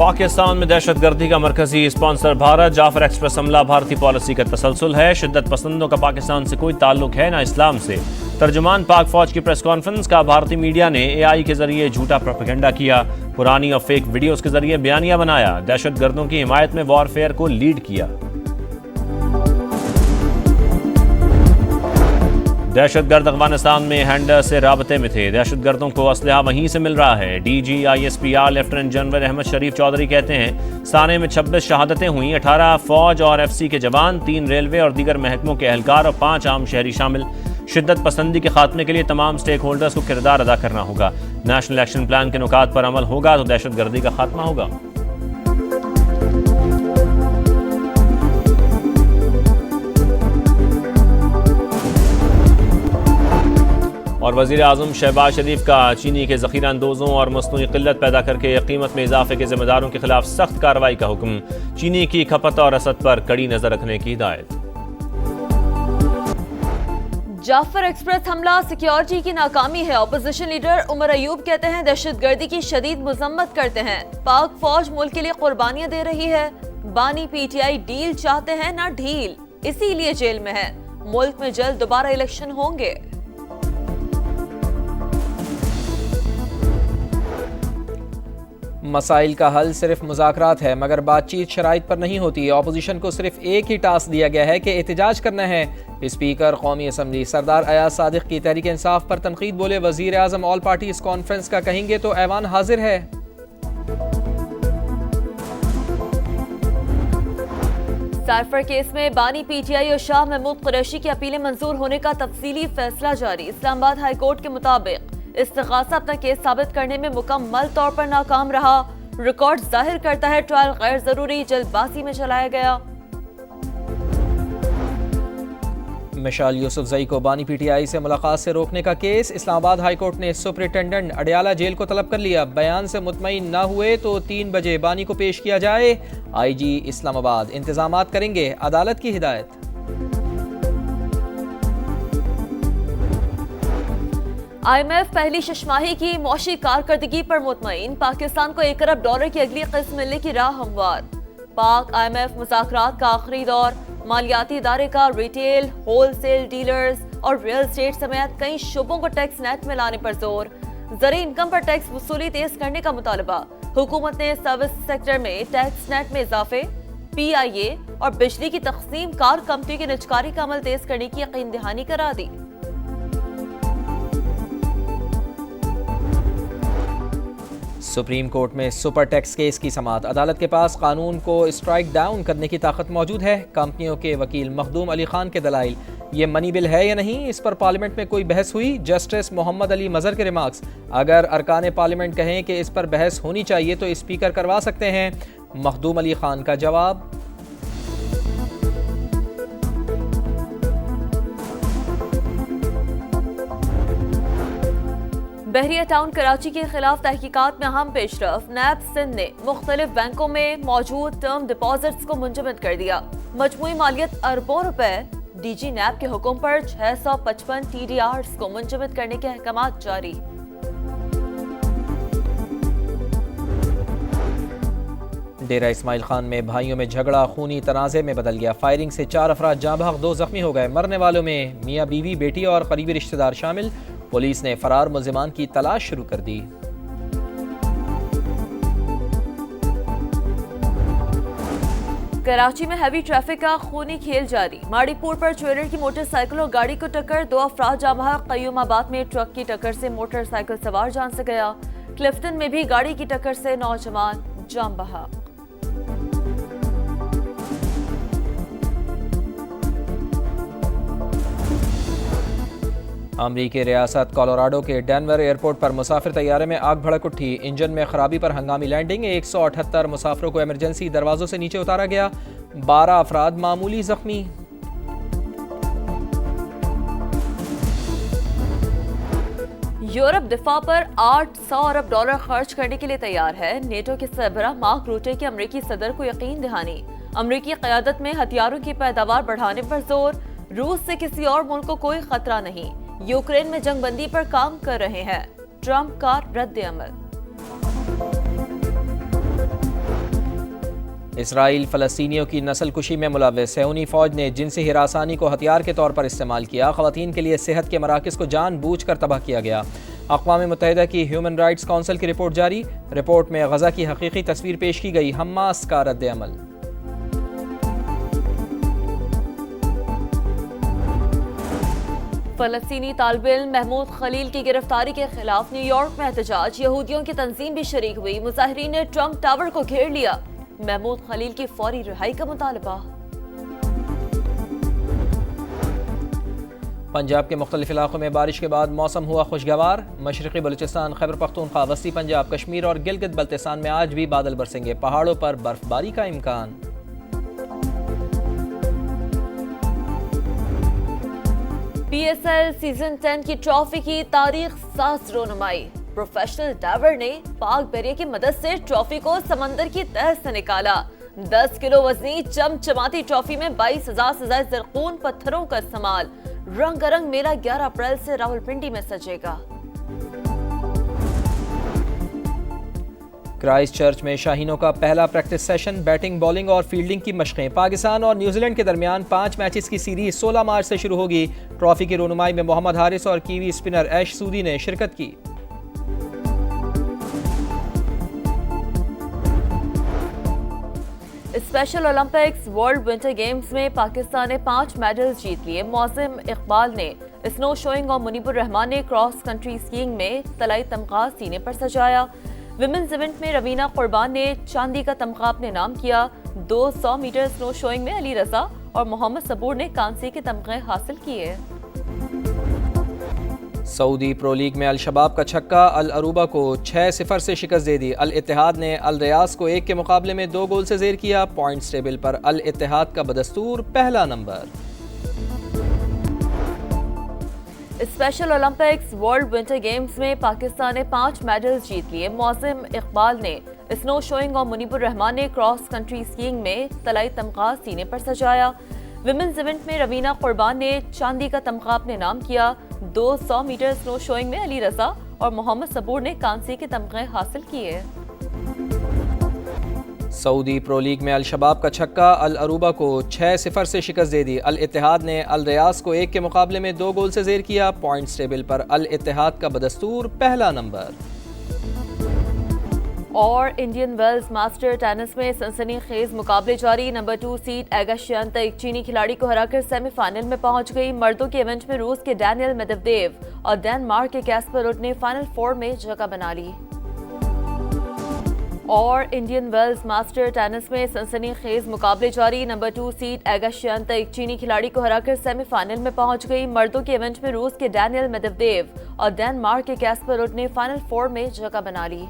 पाकिस्तान में दहशत गर्दी का मरकजी स्पॉन्सर भारत। जाफर एक्सप्रेस हमला भारतीय पॉलिसी का तसलसल है। शिद्दत पसंदों का पाकिस्तान से कोई ताल्लुक है ना इस्लाम से। तर्जुमान पाक फौज की प्रेस कॉन्फ्रेंस का भारतीय मीडिया ने AI के जरिए झूठा प्रोपेगेंडा किया। पुरानी और फेक वीडियोस के जरिए बयानिया बनाया। दहशत गर्दों की हिमायत में वॉरफेयर को लीड किया। दहशतगर्द अफगानिस्तान में हैंडर से राबते में थे। दहशतगर्दों को असलहा वहीं से मिल रहा है। DG ISPR lieutenant general Ahmed Sharif Chaudhry कहते हैं साने में 26 शहादतें हुई। 18 फौज और FC के जवान, 3 रेलवे और दीगर महकमों के एहलकार और 5 आम शहरी शामिल। शिद्दत पसंदी के खात्मे के लिए तमाम स्टेक होल्डर्स को किरदार अदा करना होगा। नेशनल एक्शन प्लान के नुकात पर अमल होगा तो दहशतगर्दी का खात्मा होगा। और वज़ीर आज़म शहबाज शरीफ का चीनी के ज़ख़ीरा अंदोज़ों और मसनूई क़िल्लत पैदा करके कीमत में इजाफे के ज़िम्मेदारों के खिलाफ सख्त कार्रवाई का हुक्म। चीनी की खपत और रसद पर कड़ी नज़र रखने की हिदायत। जाफर एक्सप्रेस हमला सिक्योरिटी की नाकामी है। अपोजिशन लीडर उमर अयूब कहते हैं दहशतगर्दी की शदीद मजम्मत करते हैं। पाक फौज मुल्क के लिए कुर्बानियां दे रही है। बानी PTI डील चाहते हैं ना ढील, इसीलिए जेल में है। मुल्क में जल्द दोबारा इलेक्शन होंगे। मसाइल का हल सिर्फ मुज़ाकरात है मगर बातचीत शराइत पर नहीं होती। अपोजिशन को सिर्फ एक ही टास्क दिया गया है कि एहतजाज करना है। स्पीकर कौमी असम्बली सरदार अयाज सादिक की तहरीक इंसाफ पर तनकीद बोले वज़ीर आज़म ऑल पार्टीज कॉन्फ्रेंस का कहेंगे तो ऐवान हाजिर है। साइफर केस में बानी PTI और शाह महमूद कुरैशी की अपीलें मंजूर होने का तफसीली फैसला जारी। इस्लामाबाद हाई कोर्ट के मुताबिक इस्तिगासा अपना केस साबित करने में मुकम्मल तौर पर नाकाम रहा। रिकॉर्ड जाहिर करता है ट्रायल गैर जरूरी जल्दबाजी में चलाया गया। मिशाल यूसुफजई को बानी PTI से मुलाकात से रोकने का केस। इस्लामाबाद हाई कोर्ट ने सुपरिटेंडेंट अडयाला जेल को तलब कर लिया। बयान से मुतमईन न हुए तो 3 बजे बानी को पेश किया जाए। IG इस्लामाबाद इंतजामात करेंगे, अदालत की हिदायत। IMF पहली शशमाही की मौशी कारकर्दगी पर मुतमईन। पाकिस्तान को $1 अरब की अगली किस्त मिलने की राह हमवार। पाक IMF मुज़ाकरात का आखिरी दौर। मालियाती इदारे का रिटेल, होलसेल डीलर्स और रियल एस्टेट समेत कई शोबों को टैक्स नेट में लाने पर जोर। ज़री इनकम पर टैक्स वसूली तेज करने का मुतालबा। हुकूमत ने सर्विस सेक्टर में टैक्स नेट में इजाफे, PIA और बिजली की तकसीम कार कंपनी की निजकारी का अमल तेज करने की यकीन दहानी करा दी। सुप्रीम कोर्ट में सुपर टैक्स केस की समाअत। अदालत के पास कानून को स्ट्राइक डाउन करने की ताकत मौजूद है। कंपनियों के वकील मखदूम अली खान के दलाइल, ये मनी बिल है या नहीं, इस पर पार्लियामेंट में कोई बहस हुई। जस्टिस मोहम्मद अली मजहर के रिमार्क्स, अगर अरकान पार्लियामेंट कहें कि इस पर बहस होनी चाहिए तो स्पीकर करवा सकते हैं। मखदूम अली खान का जवाब, बहरिया टाउन कराची के खिलाफ तहकीकात में अहम पेशरफ। नैब सिंध ने मुख्तलिफ बैंकों में मौजूद टर्म डिपॉजिट्स को मुंजमद कर दिया। मजमूई मालियत अरबों रुपए। DG नैब के हुक्म पर 655 TDRs को मुंजमद करने के अहकामात जारी। डेरा इस्माइल खान में भाइयों में झगड़ा खूनी तनाज़े में बदल गया। फायरिंग से 4 अफराद जाँ बहक, 2 जख्मी हो गए। मरने वालों में मियाँ बीवी, बेटी और करीबी रिश्तेदार शामिल। पुलिस ने फरार मुल्जिमान की तलाश शुरू कर दी। कराची में हैवी ट्रैफिक का खूनी खेल जारी। माड़ीपुर पर ज्वेलर की मोटरसाइकिल और गाड़ी को टक्कर, 2 अफराद जाँ बहक। कयूमाबाद में ट्रक की टक्कर से मोटरसाइकिल सवार जान से गया। क्लिफ्टन में भी गाड़ी की टक्कर से नौजवान जाँ बहक। अमरीकी रियासत कोलोराडो के डेनवर एयरपोर्ट पर मुसाफिर तैयारे में आग भड़क उठी। इंजन में खराबी पर हंगामी लैंडिंग। 178 मुसाफिरों को इमरजेंसी दरवाजों से नीचे उतारा गया। 12 अफराद मामूली जख्मी। यूरोप दिफा पर $800 अरब खर्च करने के लिए तैयार है। नेटो के सरबराह मार्क रूटे की अमरीकी सदर को यकीन दहानी। अमरीकी क़यादत में हथियारों की पैदावार बढ़ाने पर जोर। रूस से किसी और मुल्क को कोई खतरा नहीं। यूक्रेन में जंगबंदी पर काम कर रहे हैं। ट्रंप का रद्द अमल। इसराइल फ़लस्तीनियों की नस्ल कुशी में मुलव्वस सेहूनी फ़ौज ने जिनसी हिरासानी को हथियार के तौर पर इस्तेमाल किया। ख़वातीन के लिए सेहत के मराकज़ को जानबूझकर तबाह किया गया। अक़वाम मुत्तहिदा की ह्यूमन राइट्स काउंसिल की रिपोर्ट जारी। रिपोर्ट में गज़ा की हकीकी तस्वीर पेश की गई। हमास का रद्द-ए-अमल। फ़लस्तीनी तालिब-इल्म महमूद खलील की गिरफ्तारी के खिलाफ न्यूयॉर्क में एहतजाज। यहूदियों की तंजीम भी शरीक हुई। मुजाहिरीन ने ट्रंप टावर को घेर लिया। महमूद खलील की फौरी रिहाई का मुतालबा। पंजाब के मुख्तलिफ इलाकों में बारिश के बाद मौसम हुआ खुशगवार। मशरक़ी बलूचिस्तान, खैबर पख्तूनख्वा, वस्ती पंजाब, कश्मीर और गिलगित बल्तिस्तान में आज भी बादल बरसेंगे। पहाड़ों पर बर्फबारी का इम्कान। PSL सीजन 10 की ट्रॉफी की तारीख साज रोनुमाई। प्रोफेशनल डाइवर ने पाक बैरियर की मदद से ट्रॉफी को समंदर की तह से निकाला। 10 किलो वजनी चमचमाती ट्रॉफी में 22,000 से ज्यादा ज़रक़ून पत्थरों का इस्तेमाल। रंगारंग मेला 11 अप्रैल से रावलपिंडी में सजेगा। क्राइस्ट चर्च में शाहीनों का पहला प्रैक्टिस सेशन। बैटिंग, बॉलिंग और फील्डिंग की मशक़ें। पाकिस्तान और न्यूजीलैंड के दरमियान 5 मैचेस की सीरीज 16 मार्च से शुरू होगी। ट्रॉफी की रोनुमाई में मोहम्मद हारिस और कीवी स्पिनर ऐश सूदी ने शिरकत की। Special Olympics world winter games में पाकिस्तान ने 5 मेडल्स जीत लिए। मौज़िम इकबाल ने स्नो शोइंग और मुनीबुर रहमान ने क्रॉस कंट्री स्कीइंग में तलाई तमगा सीने पर सजाया। विमेंस इवेंट में रवीना कुर्बान ने चांदी का तमगा अपने नाम किया। 200 मीटर स्नो शोइंग में अली रजा और मोहम्मद सबूर ने कांसे के तमगे हासिल किए। सऊदी प्रो लीग में अल शबाब का छक्का। अल अरूबा को 6-0 से शिकस्त दे दी। अल इत्तेहाद ने अल रियाज को 1 के मुकाबले में 2 गोल से ज़ेर किया। पॉइंट्स टेबल पर अल इत्तेहाद का बदस्तूर पहला number. Special Olympics world winter games में पाकिस्तान ने 5 मेडल्स जीत लिए। मौज़िम इकबाल ने स्नो शोइंग और मुनीबुर रहमान ने क्रॉस कंट्री स्कीइंग में तलाई तमगा सीने पर सजाया। विमेंस इवेंट में रवीना कुर्बान ने चांदी का तमगा अपने नाम किया। 200 मीटर स्नो शोइंग में अली रजा और मोहम्मद सबूर ने कांसे के तमगे हासिल किए। सऊदी प्रो लीग में अल शबाब का छक्का। अल अरूबा को 6-0 से शिकस्त दे दी। अल इत्तेहाद ने अल रियाज को 1 के मुकाबले में 2 गोल से ज़ेर किया। पॉइंट्स टेबल पर अल इत्तेहाद का बदस्तूर पहला नंबर। और इंडियन वेल्स मास्टर टेनिस में सनसनीखेज मुकाबले जारी। नंबर 2 सीड एगा श्योंटेक एक चीनी खिलाड़ी को हराकर सेमीफाइनल में पहुंच गई। मर्दों के इवेंट में रूस के डैनियल मेदवेदेव और डेनमार्क के कैस्पर रुड ने फाइनल 4 में जगह बना ली। और इंडियन वेल्स मास्टर टेनिस में सनसनीखेज मुकाबले जारी। नंबर 2 सीड एगा श्योंटेक एक चीनी खिलाड़ी को हराकर सेमीफाइनल में पहुंच गई। मर्दों के इवेंट में रूस के डैनियल मेदवेदेव और डेनमार्क के कैस्पर रुड ने फाइनल 4 में जगह बना ली।